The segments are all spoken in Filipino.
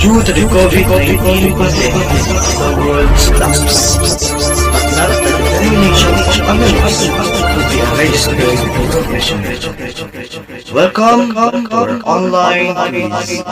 Due to the COVID-19 pandemic, the world stops. Not the determination of the to be a registered professional. Welcome to our online quiz.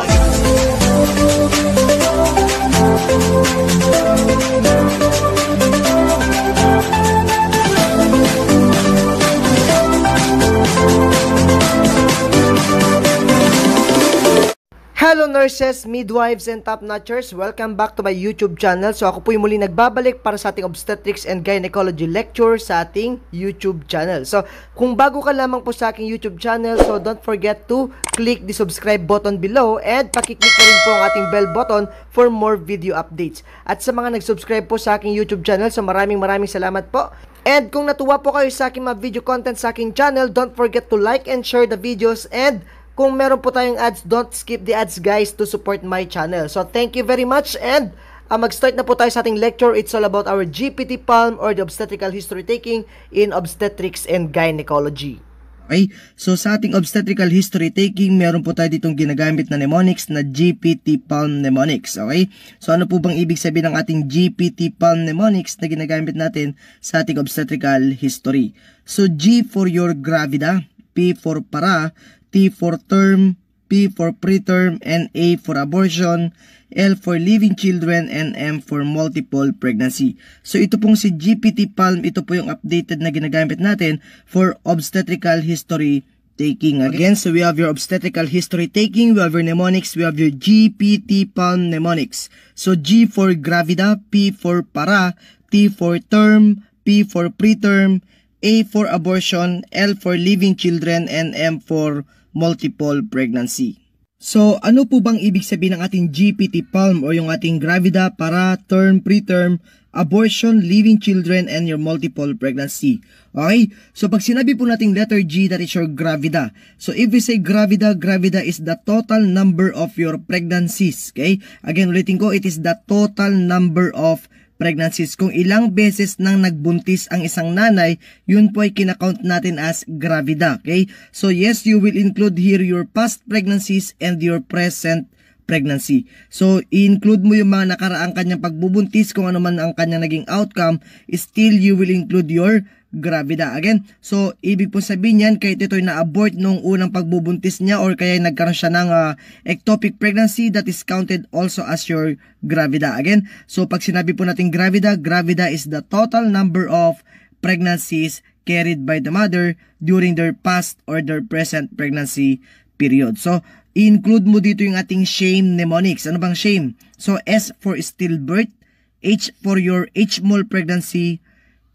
Hello nurses, midwives, and top-notchers! Welcome back to my YouTube channel. So ako po yung muli nagbabalik para sa ating obstetrics and gynecology lecture sa ating YouTube channel. So kung bago ka lamang po sa aking YouTube channel, so don't forget to click the subscribe button below and pakiclick na rin po ang ating bell button for more video updates. At sa mga nag-subscribe po sa aking YouTube channel, so maraming salamat po. And kung natuwa po kayo sa aking mga video content sa aking channel, don't forget to like and share the videos, and kung meron po tayong ads, don't skip the ads guys to support my channel. So thank you very much, and mag-start na po tayo sa ating lecture. It's all about our GPTPAL or the obstetrical history taking in obstetrics and gynecology. Okay, so sa ating obstetrical history taking, meron po tayo ditong ginagamit na mnemonics na GPTPAL mnemonics. Okay, so ano po bang ibig sabihin ng ating GPTPAL mnemonics na ginagamit natin sa ating obstetrical history? So G for your gravida, P for para, T for term, P for preterm, and A for abortion, L for living children, and M for multiple pregnancy. So ito pong si GPT-PAL, ito po yung updated na ginagamit natin for obstetrical history taking. Again, so we have your obstetrical history taking, we have your mnemonics, we have your GPT-PAL mnemonics. So G for gravida, P for para, T for term, P for preterm, A for abortion, L for living children, and M for multiple pregnancy. So, ano po bang ibig sabihin ng ating GPT-PAL o yung ating gravida, para, term, preterm, abortion, living children, and your multiple pregnancy? Okay? So, pag sinabi po nating letter G, that is your gravida. So, if we say gravida, gravida is the total number of your pregnancies. Okay? Again, ulitin ko, it is the total number of pregnancies. Kung ilang beses nang nagbuntis ang isang nanay, yun po ay kinakount natin as gravida. Okay? So yes, you will include here your past pregnancies and your present pregnancy. So i-include mo yung mga nakaraang kanyang pagbubuntis, kung ano man ang kanyang naging outcome, still you will include your gravida. Again, so ibig po sabihin yan, kahit ito'y na-abort nung unang pagbubuntis niya or kaya nagkaroon siya ng ectopic pregnancy, that is counted also as your gravida. Again, so pag sinabi po natin gravida, gravida is the total number of pregnancies carried by the mother during their past or their present pregnancy period. So include mo dito yung ating shame mnemonics. Ano bang shame? So S for stillbirth, H for your H-mole pregnancy,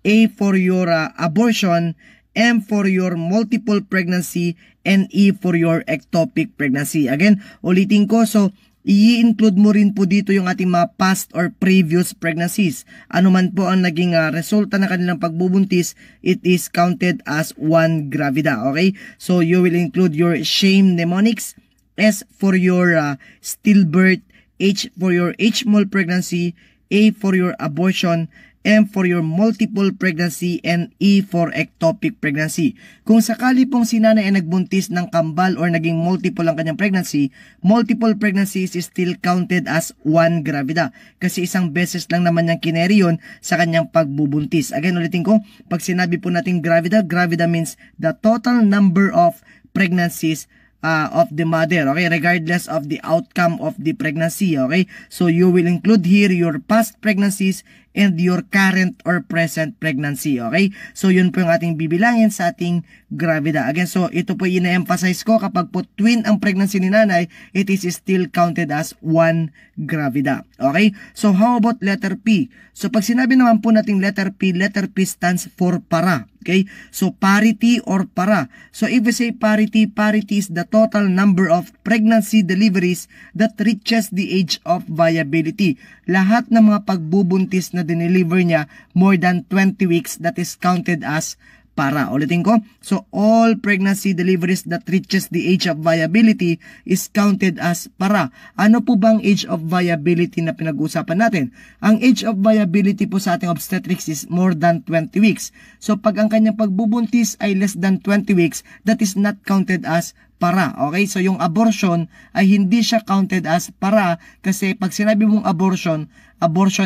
A for your abortion, M for your multiple pregnancy, and E for your ectopic pregnancy. Again, ulitin ko, so i-include mo rin po dito yung ating mga past or previous pregnancies. Ano man po ang naging resulta ng kanilang pagbubuntis, it is counted as one gravida. Okay? So you will include your shame mnemonics, S for your stillbirth, H for your H-mole pregnancy, A for your abortion, M for your multiple pregnancy, and E for ectopic pregnancy. Kung sakali pong si nanay ay nagbuntis ng kambal or naging multiple ang kanyang pregnancy, multiple pregnancies is still counted as one gravida. Kasi isang beses lang naman niyang kineri yun sa kanyang pagbubuntis. Again, ulitin ko, pag sinabi po natin gravida, gravida means the total number of pregnancies of the mother, okay, regardless of the outcome of the pregnancy. Okay, so you will include here your past pregnancies and your current or present pregnancy. Okay, so yun po yung ating bibilangin sa ating gravida. Again, so ito po ina-emphasize ko, kapag po twin ang pregnancy ni nanay, it is still counted as one gravida. Okay, so how about letter P? So pag sinabi naman po natin letter P stands for para. Okay, so parity or para. So if we say parity, parity is the total number of pregnancy deliveries that reaches the age of viability. Lahat ng mga pagbubuntis na dineliver niya more than 20 weeks, that is counted as para. Ulitin ko, so all pregnancy deliveries that reaches the age of viability is counted as para. Ano po bang age of viability na pinag-uusapan natin? Ang age of viability po sa ating obstetrics is more than 20 weeks. So pag ang kanyang pagbubuntis ay less than 20 weeks, that is not counted as para. Okay? So yung abortion ay hindi siya counted as para kasi pag sinabi mong abortion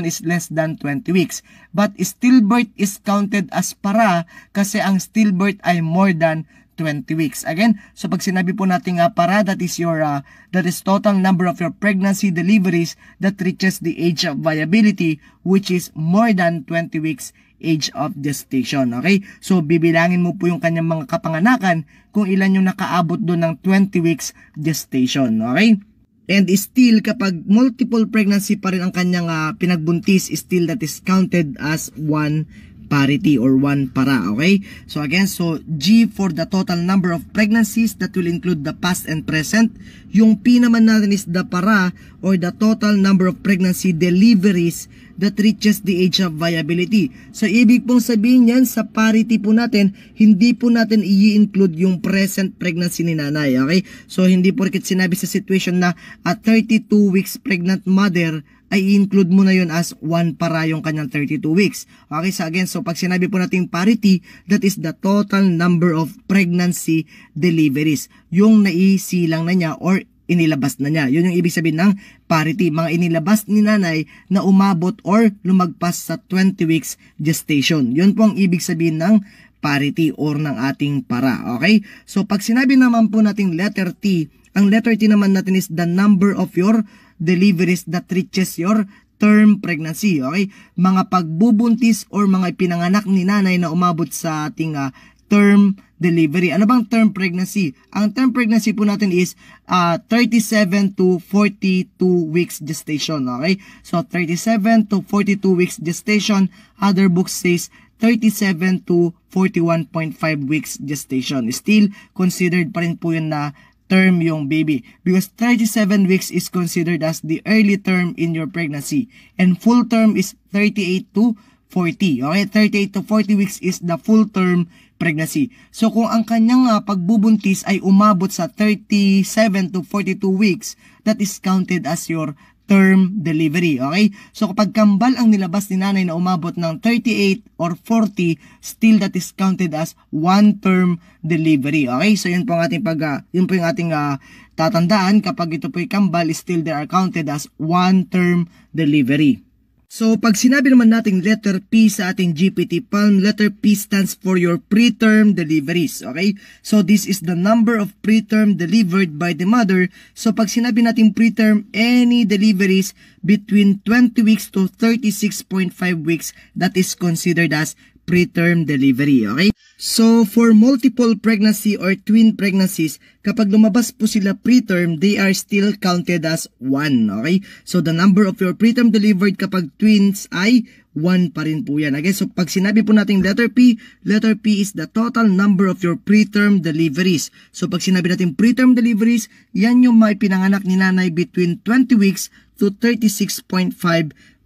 is less than 20 weeks. But stillbirth is counted as para kasi ang stillbirth ay more than 20 weeks. Again, so pag sinabi po natin para, that is total number of your pregnancy deliveries that reaches the age of viability, which is more than 20 weeks age of gestation. Okay? So bibilangin mo po yung kanyang mga kapanganakan kung ilan yung nakaabot doon ng 20 weeks gestation. Okay? And still, kapag multiple pregnancy pa rin ang kanyang pinagbuntis, still that is counted as one parity or one para. Okay? So again, so G for the total number of pregnancies that will include the past and present. Yung P naman natin is the para or the total number of pregnancy deliveries that reaches the age of viability. So ibig pong sabihin yan, sa parity po natin, hindi po natin i-include yung present pregnancy ni nanay. Okay? So hindi porket sinabi sa situation na at 32 weeks pregnant mother, ay i-include mo na yun as one para yung kanyang 32 weeks. Okay, so again, so pag sinabi po natin parity, that is the total number of pregnancy deliveries. Yung naisilang na niya or inilabas na niya. Yun yung ibig sabihin ng parity. Mga inilabas ni nanay na umabot or lumagpas sa 20 weeks gestation. Yun po ang ibig sabihin ng parity or ng ating para. Okay? So pag sinabi naman po natin letter T, ang letter T naman natin is the number of your deliveries that reaches your term pregnancy. Okay? Mga pagbubuntis or mga ipinanganak ni nanay na umabot sa ating term delivery. Ano bang term pregnancy? Ang term pregnancy po natin is 37 to 42 weeks gestation. Okay? So 37 to 42 weeks gestation. Other books says 37 to 41.5 weeks gestation. Still considered pa rin po yun na term yung baby because 37 weeks is considered as the early term in your pregnancy and full term is 38 to 40. Okay, 38 to 40 weeks is the full term pregnancy. So kung ang kanyang pagbubuntis ay umabot sa 37 to 42 weeks, that is counted as your term delivery. Okay? So kapag kambal ang nilabas ni nanay na umabot ng 38 or 40, still that is counted as one term delivery. Okay? So yun po ang ating yun po yung ating tatandaan kapag ito po yung kambal, still they are counted as one term delivery. So, pag sinabi naman nating letter P sa ating GPTPAL, letter P stands for your preterm deliveries, okay? So, this is the number of preterm delivered by the mother. So, pag sinabi nating preterm, any deliveries between 20 weeks to 36.5 weeks, that is considered as preterm delivery, okay? So, for multiple pregnancy or twin pregnancies, kapag lumabas po sila preterm, they are still counted as 1, okay? So, the number of your preterm delivered kapag twins ay 1 pa rin po yan. Okay? So, pag sinabi po natin letter P is the total number of your preterm deliveries. So, pag sinabi natin preterm deliveries, yan yung may pinanganak ni nanay between 20 weeks to 36.5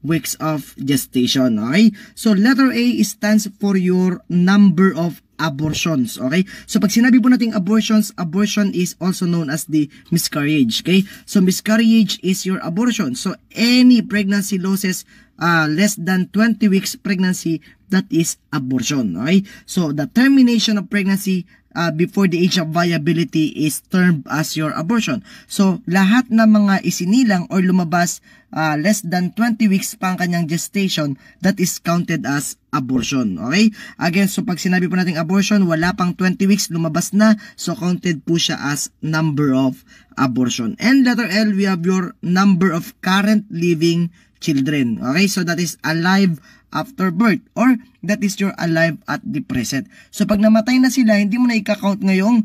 weeks of gestation. Okay? So, letter A stands for your number of abortions. Okay? So, pag sinabi po natin abortions, abortion is also known as the miscarriage. Okay? So, miscarriage is your abortion. So, any pregnancy losses less than 20 weeks pregnancy, that is abortion. Okay? So, the termination of pregnancy before the age of viability is termed as your abortion. So, lahat ng mga isinilang or lumabas less than 20 weeks pa ang kanyang gestation, that is counted as abortion. Okay? Again, so pag sinabi po natin abortion, wala pang 20 weeks, lumabas na, so counted po siya as number of abortion. And letter L, we have your number of current living children. Okay? So, that is alive after birth or that is your alive at the present. So pag namatay na sila, hindi mo na i-count ngayong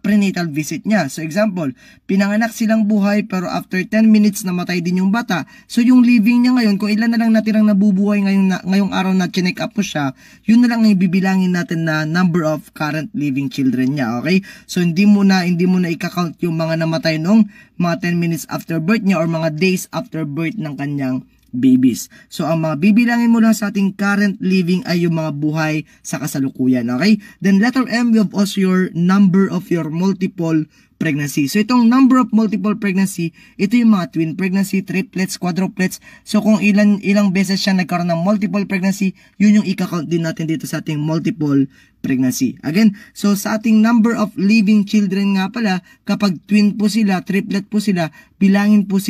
prenatal visit niya. So example, pinanganak silang buhay pero after 10 minutes namatay din yung bata. So yung living niya ngayon, kung ilan na lang natirang nabubuhay ngayong araw na chinek up mo siya, yun na lang ang ibibilangin natin na number of current living children niya. Okay? So hindi mo na i-count yung mga namatay nung mga 10 minutes after birth niya or mga days after birth ng kanyang babies. So, ang mga bibilangin mo lang sa ating current living ay yung mga buhay sa kasalukuyan. Okay? Then, letter M, we have also your number of your multiple pregnancy. So itong number of multiple pregnancy, ito yung mga twin pregnancy, triplets, quadruplets. So kung ilang beses siya nagkaroon ng multiple pregnancy, yun yung i-count din natin dito sa ating multiple pregnancy. Again, so sa ating number of living children nga pala, kapag twin po sila, triplet po sila, bilangin po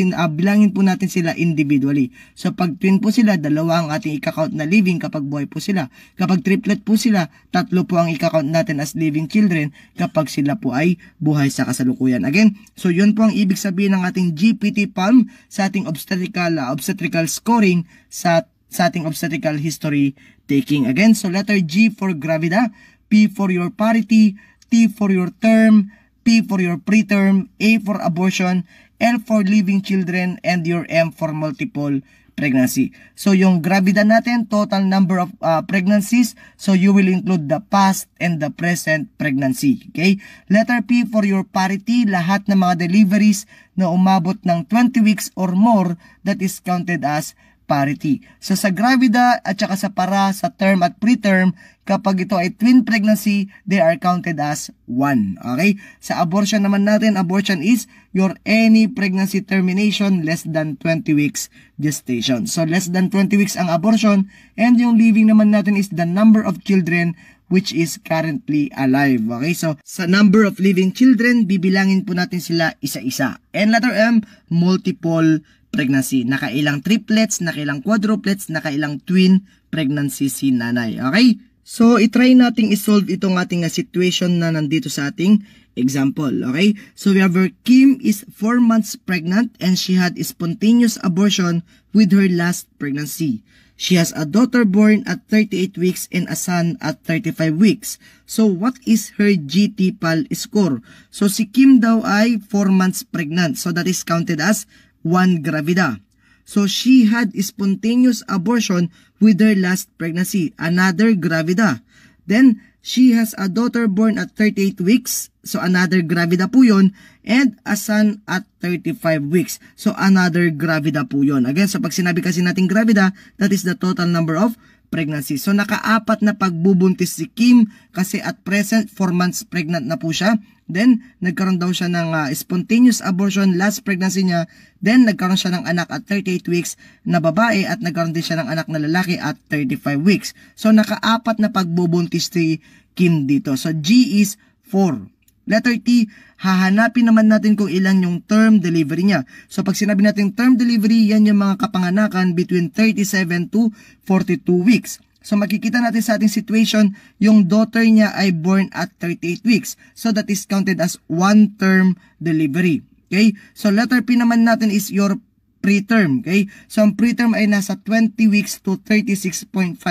natin sila individually. So pag twin po sila, dalawa ang ating i-count na living kapag buhay po sila. Kapag triplet po sila, tatlo po ang i-count natin as living children kapag sila po ay buhay sa kasalukuyan. Again, so yun po ang ibig sabihin ng ating GPTPAL sa ating obstetrical scoring sa ating obstetrical history taking. Again, so letter G for gravida, P for your parity, T for your term, P for your preterm, A for abortion, L for living children, and your M for multiple pregnancy. So yung gravida natin, total number of pregnancies, so you will include the past and the present pregnancy. Okay? Letter P for your parity, lahat ng mga deliveries na umabot ng 20 weeks or more, that is counted as parity. So sa gravida at saka sa para, sa term at preterm, kapag ito ay twin pregnancy, they are counted as 1. Okay? Sa abortion naman natin, abortion is your any pregnancy termination less than 20 weeks gestation. So less than 20 weeks ang abortion, and yung living naman natin is the number of children which is currently alive. Okay? So sa number of living children, bibilangin po natin sila isa-isa. And letter M, multiple pregnancy. Nakailang triplets, nakailang quadruplets, nakailang twin pregnancy si nanay. Okay? So, itry nating isolve itong ating situation na nandito sa ating example. Okay? So, we have her Kim is 4 months pregnant and she had a spontaneous abortion with her last pregnancy. She has a daughter born at 38 weeks and a son at 35 weeks. So, what is her GTPAL score? So, si Kim daw ay 4 months pregnant. So, that is counted as 1 gravida. So she had spontaneous abortion with her last pregnancy, another gravida. Then she has a daughter born at 38 weeks, so another gravida po yun, and a son at 35 weeks. So another gravida po yun. Again, so pag sinabi kasi natin gravida, that is the total number of pregnancy. So nakaapat na pagbubuntis si Kim kasi at present 4 months pregnant na po siya. Then nagkaroon daw siya ng spontaneous abortion last pregnancy niya. Then nagkaroon siya ng anak at 38 weeks na babae at nagkaroon din siya ng anak na lalaki at 35 weeks. So nakaapat na pagbubuntis si Kim dito. So G is 4. Letter T, hahanapin naman natin kung ilan yung term delivery niya. So pag sinabi natin term delivery, yan yung mga kapanganakan between 37 to 42 weeks. So makikita natin sa ating situation, yung daughter niya ay born at 38 weeks. So that is counted as 1 term delivery. Okay? So letter P naman natin is your preterm. Okay? So ang preterm ay nasa 20 weeks to 36.5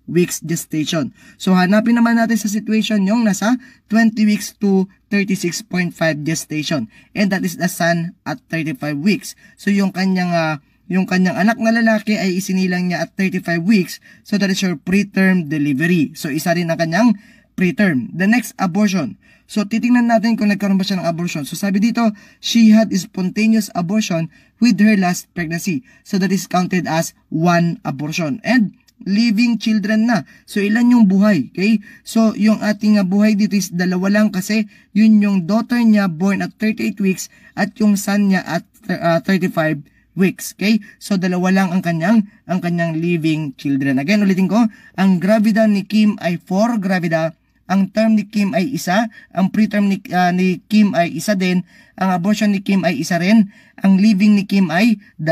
weeks gestation. So hanapin naman natin sa situation yung nasa 20 weeks to 36.5 gestation. And that is the son at 35 weeks. So yung kanyang anak na lalaki ay isinilang niya at 35 weeks. So that is your preterm delivery. So isa rin ang kanyang preterm. The next, abortion. So titingnan natin kung nagkaroon ba siya ng abortion. So sabi dito, she had spontaneous abortion with her last pregnancy. So that is counted as 1 abortion. And living children na. So ilan yung buhay? Okay? So yung ating buhay dito is 2 lang kasi yun yung daughter niya born at 38 weeks at yung son niya at 35 weeks. Okay? So 2 lang ang kanyang living children. Again, ulitin ko, ang gravida ni Kim ay 4 gravida, ang term ni Kim ay 1, ang preterm ni Kim ay 1 din, ang abortion ni Kim ay 1 rin, ang living ni Kim ay 2.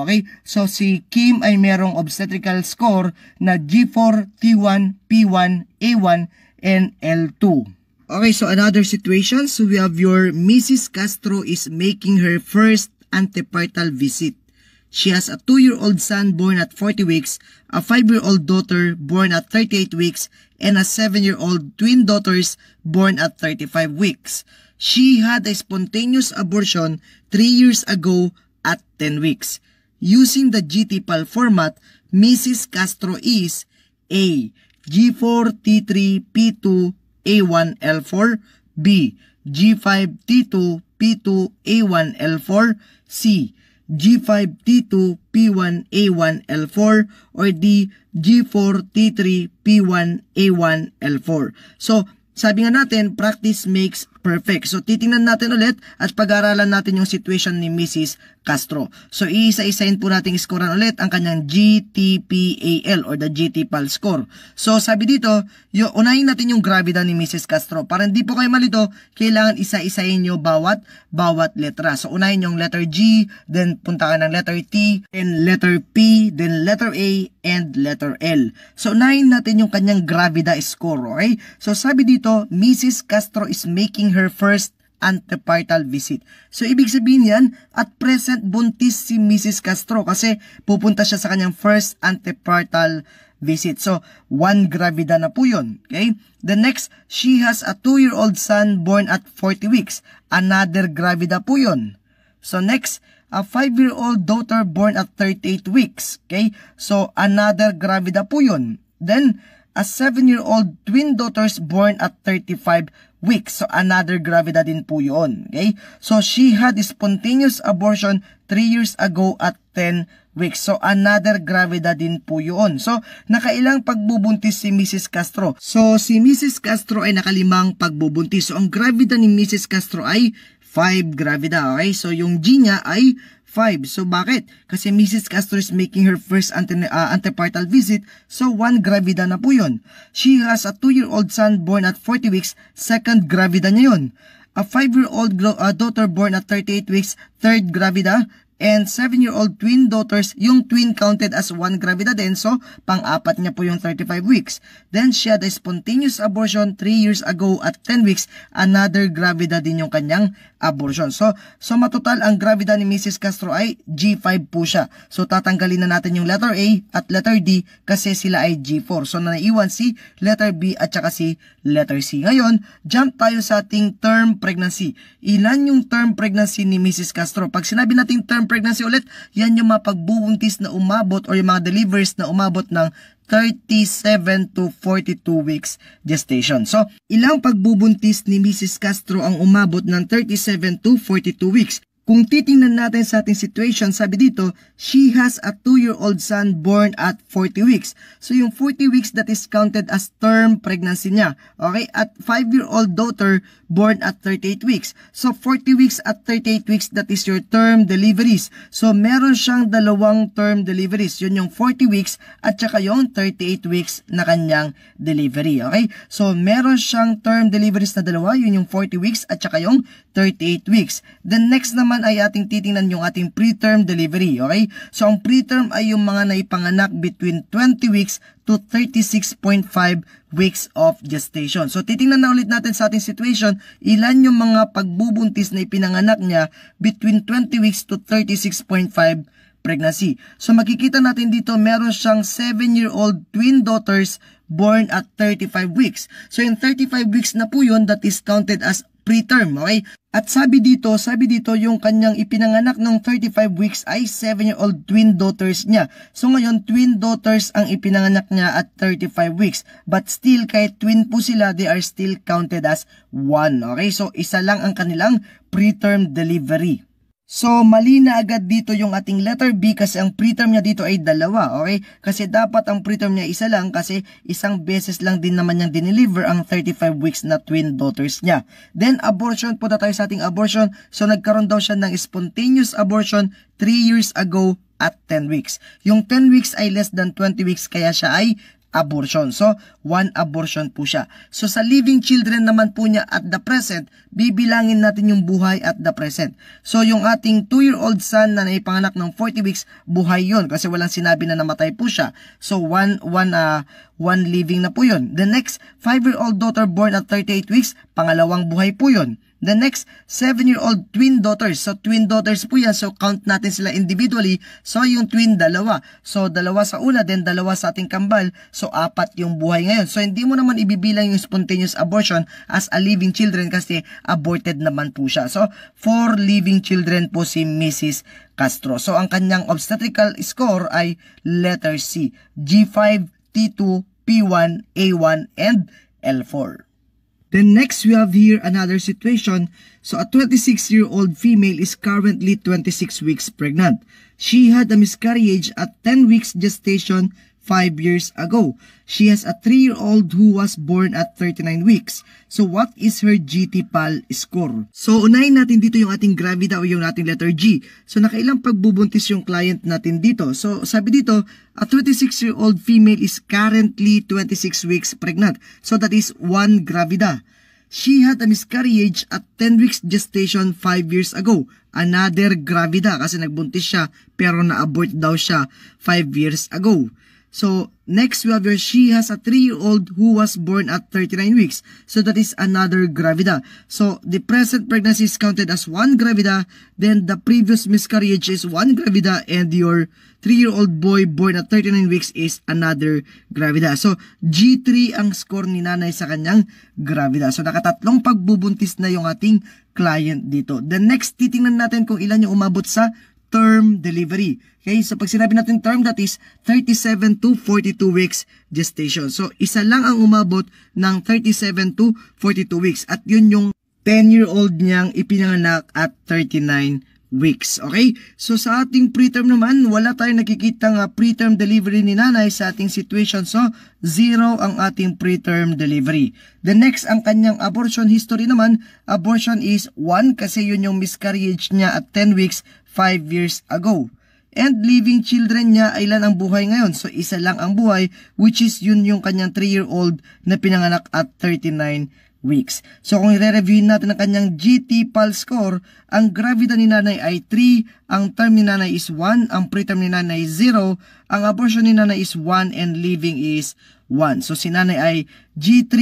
Okay? So si Kim ay merong obstetrical score na G4, T1, P1, A1, and L2. Okay, so another situation. So we have your Mrs. Castro is making her first antepartal visit. She has a 2-year-old son born at 40 weeks, a 5-year-old daughter born at 38 weeks, and a 7-year-old twin daughters born at 35 weeks. She had a spontaneous abortion 3 years ago at 10 weeks. Using the GTPAL format, Mrs. Castro is A. G4, T3, P2, A1, L4, B. G5, T2, P2, A1, L4, C. G5, T2, P1, A1, L4, or D. G4, T3, P1, A1, L4. So, sabi nga natin, practice makes perfect. So titingnan natin ulit at pag-aralan natin yung situation ni Mrs. Castro. So iisa-isahin po natin iskoran ulit ang kanyang GTPAL or the GTPAL score. So sabi dito, unahin natin yung gravida ni Mrs. Castro. Para hindi po kayo malito, kailangan isa-isahin nyo bawat letra. So unahin yung letter G, then punta ka ng letter T, then letter P, then letter A, and letter L. So unahin natin yung kanyang gravida score, okay? So sabi dito, Mrs. Castro is making her first antepartal visit. So ibig sabihin yan, at present buntis si Mrs. Castro kasi pupunta siya sa kanyang first antepartal visit. So 1 gravida na po yun. Okay? The next, she has a 2-year-old son born at 40 weeks. Another gravida po yun. So next, a 5-year-old daughter born at 38 weeks. Okay? So another gravida po yun. Then a 7-year-old twin daughters born at 35 weeks. So another gravida din po yun. Okay? So she had a spontaneous abortion 3 years ago at 10 weeks. So another gravida din po yun. So nakailang pagbubuntis si Mrs. Castro? So si Mrs. Castro ay nakalimang pagbubuntis. So ang gravida ni Mrs. Castro ay 5 gravida. Okay? So yung G niya ay 5. So bakit? Kasi Mrs. Castro is making her first antepartal visit. So 1 gravida na po yun. She has a 2-year-old son born at 40 weeks. Second gravida niya yun. A 5-year-old daughter born at 38 weeks. Third gravida. And 7-year-old twin daughters, yung twin counted as 1 gravida din. So, pang-apat niya po yung 35 weeks. Then, she had a spontaneous abortion 3 years ago at 10 weeks. Another gravida din yung kanyang abortion. So matotal ang gravida ni Mrs. Castro ay G5 po siya. So, tatanggalin na natin yung letter A at letter D kasi sila ay G4. So, naiwan si letter B at saka si letter C. Ngayon, jump tayo sa ating term pregnancy. Ilan yung term pregnancy ni Mrs. Castro? Pag sinabi natin term pregnancy ulit, yan yung mga pagbubuntis na umabot or yung mga deliveries na umabot ng 37 to 42 weeks gestation. So, ilang pagbubuntis ni Mrs. Castro ang umabot ng 37 to 42 weeks? Kung titingnan natin sa ating situation, sabi dito, she has a 2-year-old son born at 40 weeks. So, yung 40 weeks that is counted as term pregnancy niya. Okay? At 5-year-old daughter born at 38 weeks. So, 40 weeks at 38 weeks, that is your term deliveries. So, meron siyang dalawang term deliveries. Yun yung 40 weeks at saka yung 38 weeks na kanyang delivery. Okay? So, meron siyang term deliveries na dalawa. Yun yung 40 weeks at saka yung 38 weeks. Then, next naman ay ating titingnan yung ating preterm delivery. Okay? So, ang preterm ay yung mga naipanganak between 20 weeks to 36.5 weeks of gestation. So, titingnan na ulit natin sa ating situation, ilan yung mga pagbubuntis na ipinanganak niya between 20 weeks to 36.5 pregnancy. So, makikita natin dito, meron siyang 7-year-old twin daughters born at 35 weeks. So, in 35 weeks na po yun, that is counted as preterm, okay? At sabi dito yung kanyang ipinanganak ng 35 weeks ay 7-year-old twin daughters niya. So ngayon, twin daughters ang ipinanganak niya at 35 weeks. But still, kahit twin po sila, they are still counted as 1, okay? So isa lang ang kanilang preterm delivery. So, mali na agad dito yung ating letter B kasi ang preterm niya dito ay dalawa, okay? Kasi dapat ang preterm niya isa lang kasi isang beses lang din naman niyang dineliver ang 35 weeks na twin daughters niya. Then, abortion, punta tayo sa ating abortion. So, nagkaroon daw siya ng spontaneous abortion 3 years ago at 10 weeks. Yung 10 weeks ay less than 20 weeks kaya siya ay abortion. So, 1 abortion po siya. So, sa living children naman po niya at the present, bibilangin natin yung buhay at the present. So, yung ating 2-year-old son na naipanganak ng 40 weeks, buhay yun kasi walang sinabi na namatay po siya. So, one living na po yun. The next, 5-year-old daughter born at 38 weeks, pangalawang buhay po yun. The next, 7-year-old twin daughters. So, twin daughters po yan. So, count natin sila individually. So, yung twin, dalawa. So, dalawa sa una, then dalawa sa ating kambal. So, 4 yung buhay ngayon. So, hindi mo naman ibibilang yung spontaneous abortion as a living children kasi aborted naman po siya. So, 4 living children po si Mrs. Castro. So, ang kanyang obstetrical score ay letter C. G5, T2, P1, A1, and L4. Then next, we have here another situation. So, a 26-year-old female is currently 26 weeks pregnant. She had a miscarriage at 10 weeks gestation 5 years ago. She has a 3-year-old who was born at 39 weeks. So what is her GPTPAL score? So unahin natin dito yung ating gravida o yung ating letter G. So nakailang pagbubuntis yung client natin dito. So sabi dito, a 26-year-old female is currently 26 weeks pregnant. So that is 1 gravida. She had a miscarriage at 10 weeks gestation 5 years ago. Another gravida kasi nagbuntis siya pero na-abort daw siya 5 years ago. So, next we have here, she has a 3-year-old who was born at 39 weeks. So, that is another gravida. So, the present pregnancy is counted as 1 gravida, then the previous miscarriage is 1 gravida, and your 3-year-old boy born at 39 weeks is another gravida. So, G3 ang score ni nanay sa kanyang gravida. So, nakatatlong pagbubuntis na yung ating client dito. The next, titingnan natin kung ilan yung umabot sa term delivery. Okay, so pag sinabi natin term, that is 37 to 42 weeks gestation. So, isa lang ang umabot ng 37 to 42 weeks. At yun yung 10-year-old niyang ipinanganak at 39 weeks. Okay, so sa ating preterm naman, wala tayong nakikitang preterm delivery ni nanay sa ating situation. So, 0 ang ating preterm delivery. The next, ang kanyang abortion history naman, abortion is 1 kasi yun yung miscarriage niya at 10 weeks 5 years ago. And living children niya, ilan ang buhay ngayon? So, isa lang ang buhay, which is yun yung kanyang 3-year-old na pinanganak at 39 weeks. So, kung i-reviewin natin ang kanyang GPTPAL score, ang gravida ni nanay ay 3, ang term ni nanay is 1, ang preterm ni nanay is 0, ang abortion ni nanay is 1, and living is 1. So, si nanay ay G3,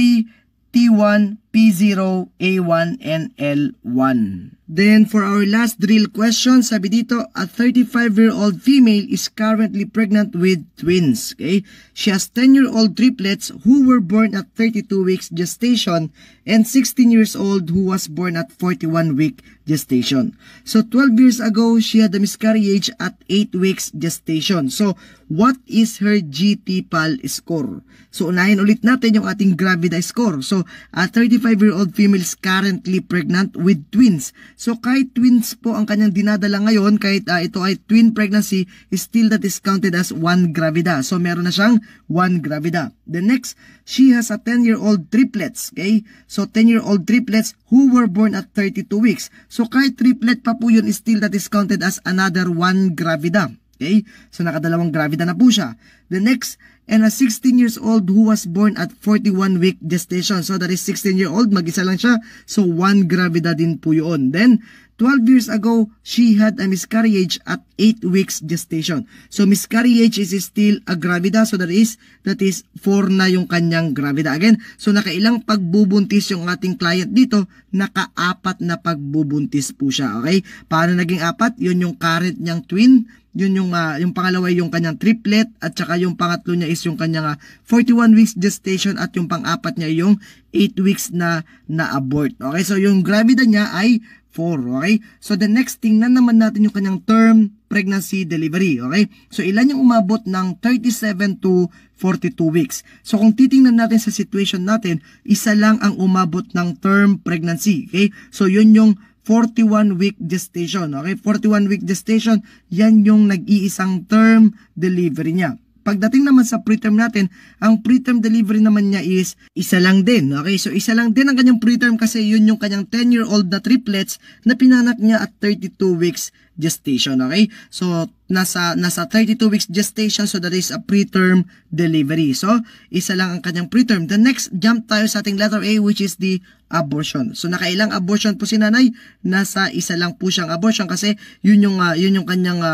T1, P0, A1, and L1. Then, for our last drill question, sabi dito, a 35-year-old female is currently pregnant with twins. Okay? She has 10-year-old triplets who were born at 32 weeks gestation and 16 years old who was born at 41-week gestation. So, 12 years ago, she had a miscarriage at 8 weeks gestation. So, what is her GPTPAL score? So, unahin ulit natin yung ating gravida score. So, a 35-year-old female is currently pregnant with twins. So, kahit twins po ang kanyang dinadala ngayon, kahit ito ay twin pregnancy, still that is counted as 1 gravida. So, meron na siyang 1 gravida. The next, she has a 10-year-old triplets. Okay? So, 10-year-old triplets who were born at 32 weeks. So, kahit triplet pa po yun, still that is counted as another 1 gravida. Okay? So, nakadalawang gravida na po siya. The next, and a 16 years old who was born at 41-week gestation. So, that is 16-year-old, mag-isa lang siya. So, 1 gravida din po yun. Then, 12 years ago, she had a miscarriage at 8 weeks gestation. So, miscarriage is still a gravida. So, that is 4 na yung kanyang gravida. Again, so nakailang pagbubuntis yung ating client dito? Naka-4 na pagbubuntis po siya. Okay? Paano naging 4? Yun yung current niyang twin. Yun yung pangalawa yung kanyang triplet at saka yung pangatlo niya is yung kanyang 41 weeks gestation at yung pang-apat niya yung 8 weeks na abort. Okay? So, yung gravida niya ay 4. Okay? So, the next thing na naman natin yung kanyang term pregnancy delivery. Okay? So, ilan yung umabot ng 37 to 42 weeks. So, kung titingnan natin sa situation natin, isa lang ang umabot ng term pregnancy. Okay? So, yun yung 41-week gestation. Okay? 41-week gestation, yan yung nag-iisang term delivery niya. Pagdating naman sa preterm natin, ang preterm delivery naman niya is isa lang din. Okay? So, isa lang din ang kanyang preterm kasi yun yung kanyang 10-year-old na triplets na pinanak niya at 32 weeks gestation. Okay? So, nasa 32 weeks gestation, so that is a preterm delivery. So, isa lang ang kanyang preterm. The next, jump tayo sa ating letter A, which is the abortion. So, nakailang abortion po si nanay? Nasa isa lang po siyang abortion kasi yun yung kanyang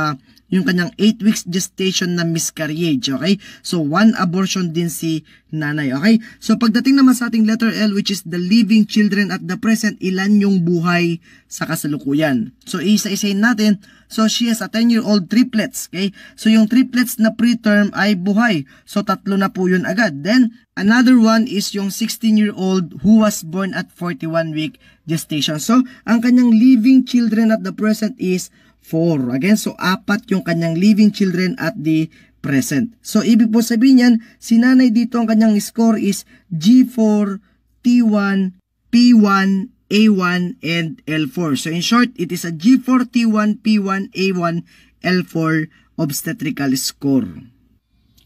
8 weeks gestation na miscarriage. Okay? So, 1 abortion din si nanay. Okay? So, pagdating naman sa ating letter L, which is the living children at the present, ilan yung buhay sa kasalukuyan. So, isa-isahin natin. So, she has a 10-year-old triplets. Okay? So, yung triplets na preterm ay buhay. So, 3 na po yun agad. Then, another one is yung 16-year-old who was born at 41-week gestation. So, ang kanyang living children at the present is 4. Again, so 4 yung kanyang living children at the present. So, ibig po sabihin yan, si nanay dito ang kanyang score is G4, T1, P1, A1, and L4. So, in short, it is a G4, T1, P1, A1, L4 obstetrical score.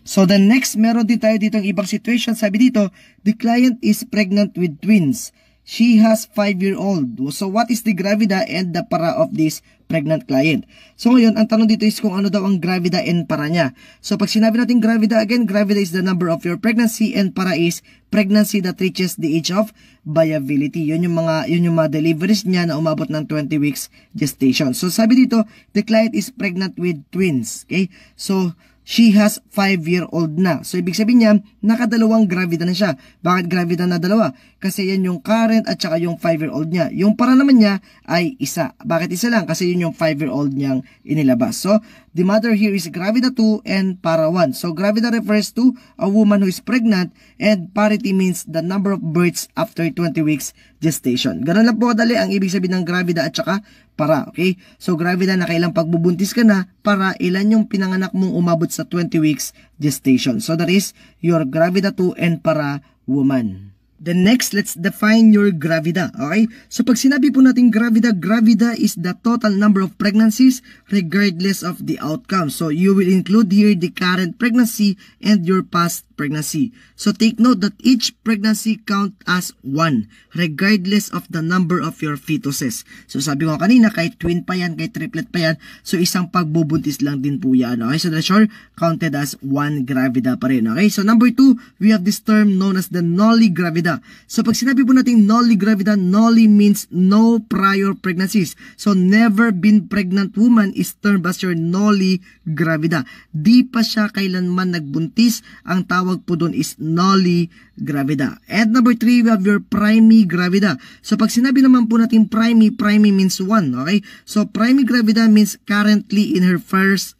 So the next, meron din tayo dito ang ibang situation. Sabi dito, the client is pregnant with twins. She has 5-year-old. So what is the gravida and the para of this pregnant client? So ngayon, ang tanong dito is kung ano daw ang gravida and para niya. So pag sinabi natin gravida, again, gravida is the number of your pregnancy and para is pregnancy that reaches the age of viability. Yun yung mga deliveries niya na umabot ng 20 weeks gestation. So sabi dito, the client is pregnant with twins. Okay? So she has 5-year-old na. So, ibig sabihin niya, nakadalawang gravida na siya. Bakit gravida na dalawa? Kasi yan yung current at saka yung 5-year-old niya. Yung para naman niya ay isa. Bakit isa lang? Kasi yun yung 5-year-old niyang inilabas. So, the mother here is gravida 2 and para 1. So, gravida refers to a woman who is pregnant and parity means the number of births after 20 weeks gestation. Ganun lang po kadali ang ibig sabihin ng gravida at saka para. Okay? So, gravida na kailang pagbubuntis ka na, para ilan yung pinanganak mong umabot sa 20 weeks gestation. So, that is your gravida 2 and para woman. Then next, let's define your gravida. Okay? So pag sinabi po natin gravida, gravida is the total number of pregnancies regardless of the outcome. So you will include here the current pregnancy and your past pregnancy. So take note that each pregnancy count as 1 regardless of the number of your fetuses. So sabi ko kanina, kahit twin pa yan, kahit triplet pa yan, so isang pagbubuntis lang din po yan. Okay? So that's sure counted as 1 gravida pa rin. Okay? So number 2, we have this term known as the nulli gravida. So pag sinabi po natin nulli gravida, nulli means no prior pregnancies. So never been pregnant woman is termed as your nulli gravida. Di pa siya kailanman nagbuntis, ang tawag po doon is nulli gravida. And number 3, we have your primi gravida. So pag sinabi naman po natin primi means 1. Okay? So primi gravida means currently in her first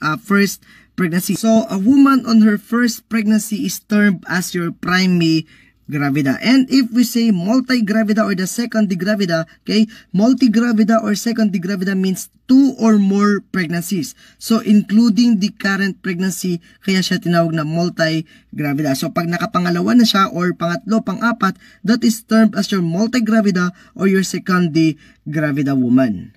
pregnancy. So a woman on her first pregnancy is termed as your primi gravida. And if we say multi-gravida or the secondary gravida, okay, multi-gravida or secondary gravida means 2 or more pregnancies. So including the current pregnancy, kaya siya tinawag na multi-gravida. So pag nakapangalawa na siya or pangatlo, pang-apat, that is termed as your multi-gravida or your secondary gravida woman.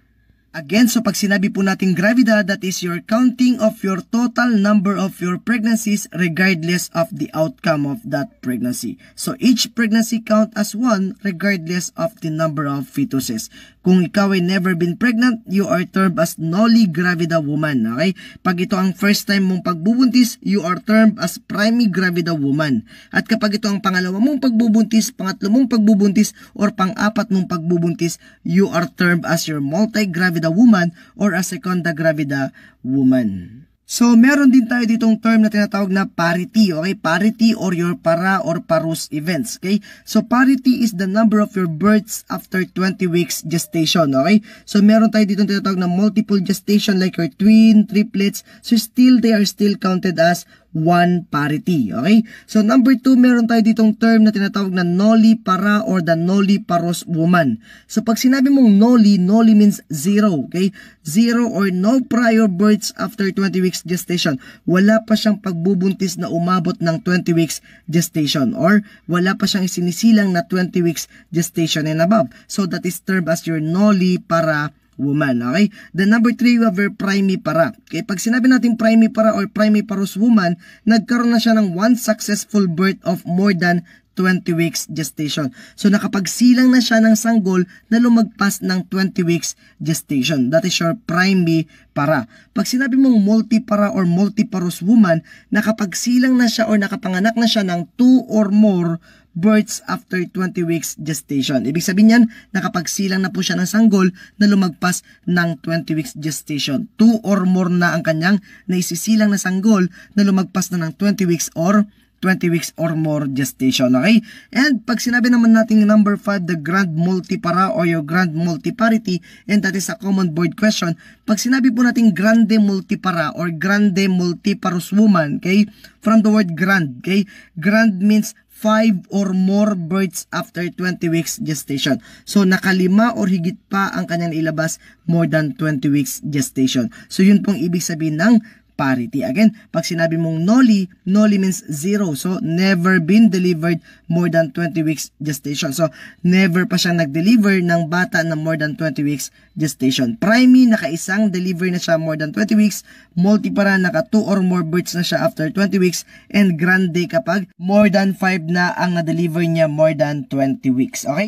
Again, so pag sinabi po natin gravida, that is your counting of your total number of your pregnancies regardless of the outcome of that pregnancy. So each pregnancy count as 1 regardless of the number of fetuses. Kung ikaw ay never been pregnant, you are termed as nulli gravida woman. Okay? Pag ito ang first time mong pagbubuntis, you are termed as primi gravida woman. At kapag ito ang pangalawa mong pagbubuntis, pangatlo mong pagbubuntis, or pang-apat mong pagbubuntis, you are termed as your multi-gravida woman or a secunda gravida woman. So, meron din tayo ditong term na tinatawag na parity, okay? Parity or your para or parus events, okay? So, parity is the number of your births after 20 weeks gestation, okay? So, meron tayo ditong tinatawag na multiple gestation like your twin, triplets. So, they are still counted as 1 parity, okay? So, number 2, meron tayo ditong term na tinatawag na nulli para or the nulli paros woman. So, pag sinabi mong nulli means 0, okay? 0 or no prior births after 20 weeks gestation. Wala pa siyang pagbubuntis na umabot ng 20 weeks gestation or wala pa siyang isinisilang na 20 weeks gestation and above. So, that is termed as your nulli para woman, okay? The number 3, we have your primi para. Okay, pag sinabi natin primi para or primi parus woman, nagkaroon na siya ng 1 successful birth of more than 20 weeks gestation. So, nakapagsilang na siya ng sanggol na lumagpas ng 20 weeks gestation. That is your primi para. Pag sinabi mong multi-para or multi-parus woman, nakapagsilang na siya or nakapanganak na siya ng 2 or more births after 20 weeks gestation. Ibig sabihin yan, nakapagsilang na po siya ng sanggol na lumagpas ng 20 weeks gestation. 2 or more na ang kanyang naisisilang na sanggol na lumagpas na ng 20 weeks or more gestation, okay? And pag sinabi naman natin number 5, the grand multipara or your grand multiparity, and that is a common board question. Pag sinabi po natin grande multipara or grande multiparus woman, okay? From the word grand, okay? Grand means 5 or more births after 20 weeks gestation. So, nakalima or higit pa ang kanyang ilabas more than 20 weeks gestation. So, yun pong ibig sabihin ng parity. Again, pag sinabi mong nolly means 0. So, never been delivered more than 20 weeks gestation. So, never pa siyang nag-deliver ng bata na more than 20 weeks gestation. Primary, naka-isang deliver na siya more than 20 weeks. Multipara, naka 2 or more births na siya after 20 weeks. And grande kapag more than 5 na ang na-deliver niya more than 20 weeks. Okay?